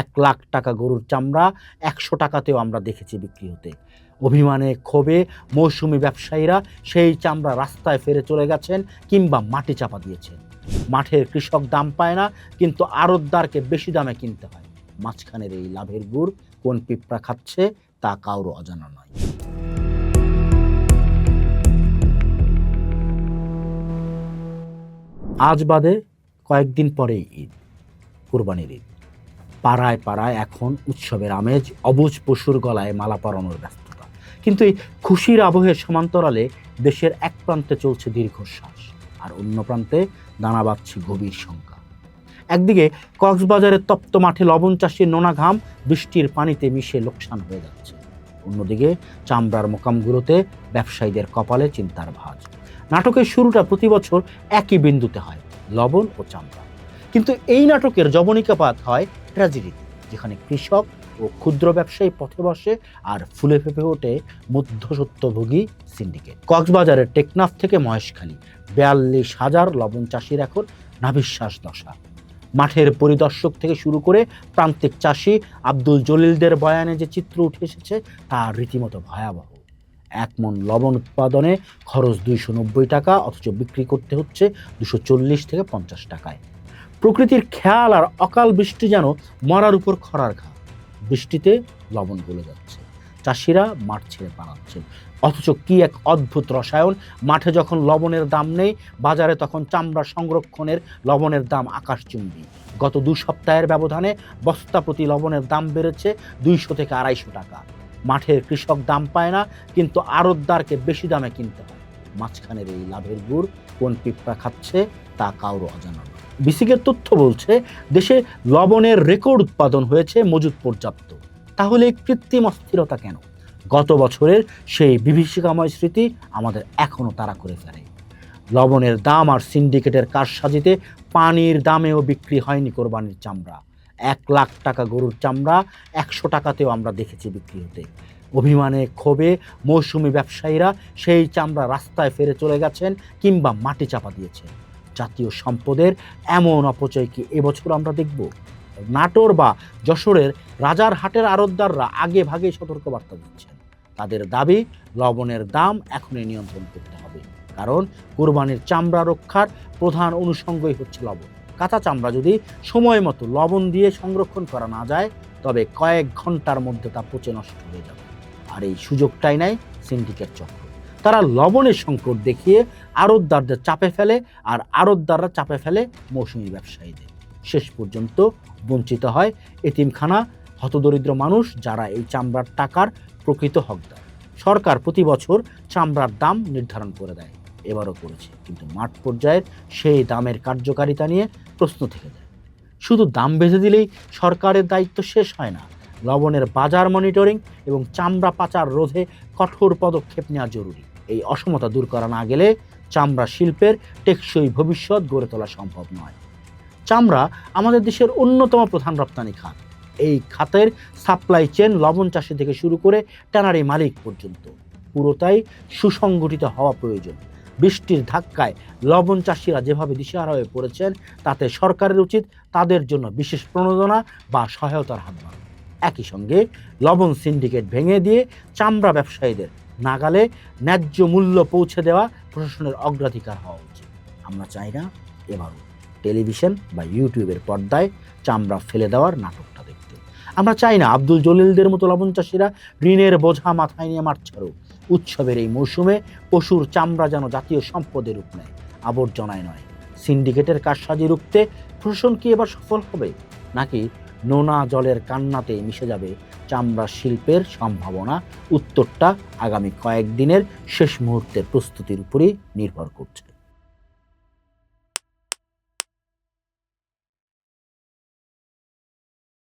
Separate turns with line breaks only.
1,00,000 টাকা গরুর চামড়া 100 টাকাতেও আমরা দেখেছি বিক্রি হতে। অভিমানে ক্ষোভে মৌসুমি ব্যবসায়ীরা সেই চামড়া রাস্তায় ফেলে চলে গেছেন কিংবা মাটি চাপা দিয়েছেন। মাঠের কৃষক দাম পায় না, কিন্তু আড়তদারকে বেশি দামে কিনতে হয়। মাঝখানের এই লাভের গুড় কোন পিঁপড়া খাচ্ছে তা কারো অজানা নয়। আজ বাদে কয়েকদিন পরেই ঈদ, কুরবানির ঈদ। পাড়ায় পাড়ায় এখন উৎসবের আমেজ, অবুঝ পশুর গলায় মালা পরানোর ব্যস্ততা। কিন্তু এই খুশির আবহের সমান্তরালে দেশের এক প্রান্তে চলছে দীর্ঘশ্বাস, আর অন্য প্রান্তে দানা বাঁধছে গভীর শঙ্কা। একদিকে কক্সবাজারের তপ্ত মাঠে লবণ চাষির নোনা ঘাম বৃষ্টির পানিতে মিশে লোকসান হয়ে যাচ্ছে, অন্যদিকে চামড়ার মোকামগুলোতে ব্যবসায়ীদের কপালে চিন্তার ভাঁজ। নাটকের শুরুটা প্রতি বছর একই বিন্দুতে হয়, লবণ ও চামড়া। কিন্তু এই নাটকের জবনিকাপাত হয় ট্র্যাজেডিতে, যেখানে কৃষক ও ক্ষুদ্র ব্যবসায়ী পথে বসে আর ফুলে ফেঁপে ওঠে মধ্যস্বত্বভোগী সিন্ডিকেট। কক্সবাজারের টেকনাফ থেকে মহেশখালী 42,000 লবণ চাষির এখন নাভিশ্বাস দশা। মাঠের পরিদর্শক থেকে শুরু করে প্রান্তিক চাষি আব্দুল জলিলদের বয়ানে যে চিত্র উঠে এসেছে তা রীতিমতো ভয়াবহ। 1 মণ লবণ উৎপাদনে খরচ 290 টাকা, অথচ বিক্রি করতে হচ্ছে 240 থেকে 50 টাকায়। প্রকৃতির খেয়াল আর অকাল বৃষ্টি যেন মরার উপর খরার ঘা। বৃষ্টিতে লবণ গলে যাচ্ছে, চাষিরা মাঠ ছেড়ে পালাচ্ছেন। অথচ কি এক অদ্ভুত রসায়ন! মাঠে যখন লবণের দাম নেই, বাজারে তখন চামড়া সংরক্ষণের লবণের দাম আকাশচুম্বী। গত 2 সপ্তাহের ব্যবধানে বস্তা প্রতি লবণের দাম বেড়েছে 200 থেকে 250 টাকা। মাঠের কৃষক দাম পায় না, কিন্তু আড়তদারকে বেশি দামে কিনতে হয়। মাঝখানের এই লাভের গুড় কোন পিঁপড়া খাচ্ছে তা কারো অজানা নয়। বিসিকের তথ্য বলছে দেশে লবণের রেকর্ড উৎপাদন হয়েছে, মজুদ পর্যাপ্ত। তাহলে কৃত্রিম অস্থিরতা কেন? গত বছরের সেই বিভীষিকাময় স্মৃতি আমাদের এখনো তাড়া করে ফেলে। লবণের দাম আর সিন্ডিকেটের কারসাজিতে পানির দামেও বিক্রি হয়নি কোরবানির চামড়া। 1,00,000 টাকা গরুর চামড়া 100 টাকাতেও আমরা দেখেছি বিক্রি হতে। অভিমানে ক্ষোভে মৌসুমি ব্যবসায়ীরা সেই চামড়া রাস্তায় ফেলে চলে গেছেন কিংবা মাটি চাপা দিয়েছেন। জাতীয় সম্পদের এমন অপচয় কি এবছর আমরা দেখব? নাটোর বা যশোরের রাজারহাটের আড়তদাররা আগে ভাগে সতর্কবার্তা দিচ্ছেন। তাদের দাবি, লবণের দাম এখনই নিয়ন্ত্রণ করতে হবে, কারণ কোরবানির চামড়া রক্ষার প্রধান অনুষঙ্গই হচ্ছে লবণ। কাঁচা চামড়া যদি সময় মতো লবণ দিয়ে সংরক্ষণ করা না যায়, তবে কয়েক ঘন্টার মধ্যে তা পচে নষ্ট হয়ে যাবে। আর এই সুযোগটাই নেয় সিন্ডিকেট চক্র। তারা লবণের সংকট দেখিয়ে আড়তদারদের চাপে ফেলে, আর আড়তদাররা চাপে ফেলে মৌসুমি ব্যবসায়ীদের। শেষ পর্যন্ত বঞ্চিত হয় এতিমখানা, হতদরিদ্র মানুষ, যারা এই চামড়ার টাকার প্রকৃত হকদার। সরকার প্রতি বছর চামড়ার দাম নির্ধারণ করে দেয়, এবারও করেছে, কিন্তু মাঠ পর্যায়ের সেই দামের কার্যকারিতা নিয়ে প্রশ্ন থেকে যায়। শুধু দাম বেঁধে দিলেই সরকারের দায়িত্ব শেষ হয় না। লবণের বাজার মনিটরিং এবং চামড়া পাচার রোধে কঠোর পদক্ষেপ নেওয়া জরুরি। এই অসমতা দূর করা না গেলে চামড়া শিল্পের টেকসই ভবিষ্যৎ গড়ে তোলা সম্ভব নয়। চামড়া আমাদের দেশের অন্যতম প্রধান রপ্তানি খাত। এই খাতের সাপ্লাই চেন লবণ চাষি থেকে শুরু করে ট্যানারি মালিক পর্যন্ত পুরোটাই সুসংগঠিত হওয়া প্রয়োজন। বৃষ্টির ধাক্কায় লবণ চাষিরা যেভাবে দিশেহারা হয়ে পড়েছেন, তাতে সরকারের উচিত তাদের জন্য বিশেষ প্রণোদনা বা সহায়তার হাত বাড়ানো। একই সঙ্গে লবণ সিন্ডিকেট ভেঙে দিয়ে চামড়া ব্যবসায়ীদের নাগালে ন্যায্য মূল্য পৌঁছে দেওয়া প্রশাসনের অগ্রাধিকার হওয়া উচিত। আমরা চাই না এবারও টেলিভিশন বা ইউটিউবের পর্দায় চামড়া ফেলে দেওয়ার নাটকটা দেখতে। আমরা চাই না আব্দুল জলিলদের মতো লবণ চাষিরা ঋণের বোঝা মাথায় নিয়ে মাঠ ছাড়ুক। উৎসবের এই মৌসুমে পশুর চামড়া যেন জাতীয় সম্পদের রূপ নেয়, আবর্জনায় নয়। সিন্ডিকেটের কারসাজি রুখতে প্রশাসন কি এবার সফল হবে, নাকি নোনা জলের কান্নাতে মিশে যাবে চামড়া শিল্পের সম্ভাবনা? উত্তরটা আগামী কয়েকদিনের শেষ মুহূর্তের প্রস্তুতির উপরই নির্ভর করছে।